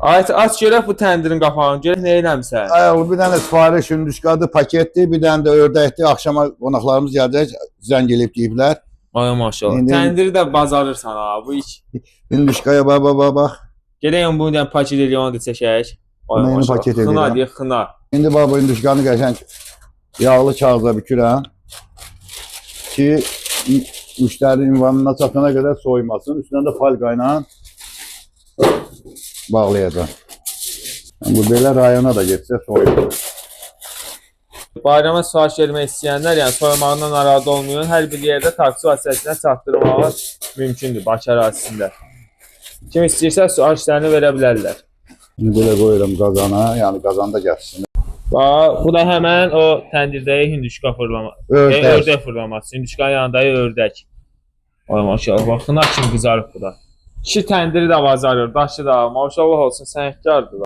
Aç görək bu təndirin qapağını, görək nə eləmsən? O bir dənə sifariş hündüşkadı paketdir, bir dənə də ördəkdir. Axşama qonaqlarımız gələcək, zəng eləyib deyiblər. Ay maşallah. Təndiri də bazarırsan ha, bu iş. Hündüşkaya bax. Gələyəm bunu da paket eləyək, onu da çəkək. Ay Bunu maşallah. paket Xına eləyirəm. deyək, xına. İndi bu hündüşkanı qəşəng yağlı kağıza bükürəm ki, müştərinin ünvanına çatana qədər soymasın. Üstündən də falqa ilə bağlayacağım. Bu belə rayona da getsə soyulur. Bayrama sifariş vermək istəyənlər, yəni soymağından narahat olmayın. Hər bir yerdə taksi vasitəsilə çatdırmağı mümkündür Bakı ərazisində. Kim istəyirsə sifarişlərini verə bilərlər. Şimdi belə qoyuram qazana, yəni qazanda gəlsin. Bu da həmən o təndirdəyi hündüşka fırlaması. Ördək fırlaması. Hündüşkanın yanındakı ördək. Ay maşallah, baxın, kim qızarıb bu da. İki təndiri də bazarır, daşı da. Maşallah olsun, sənətkardır da.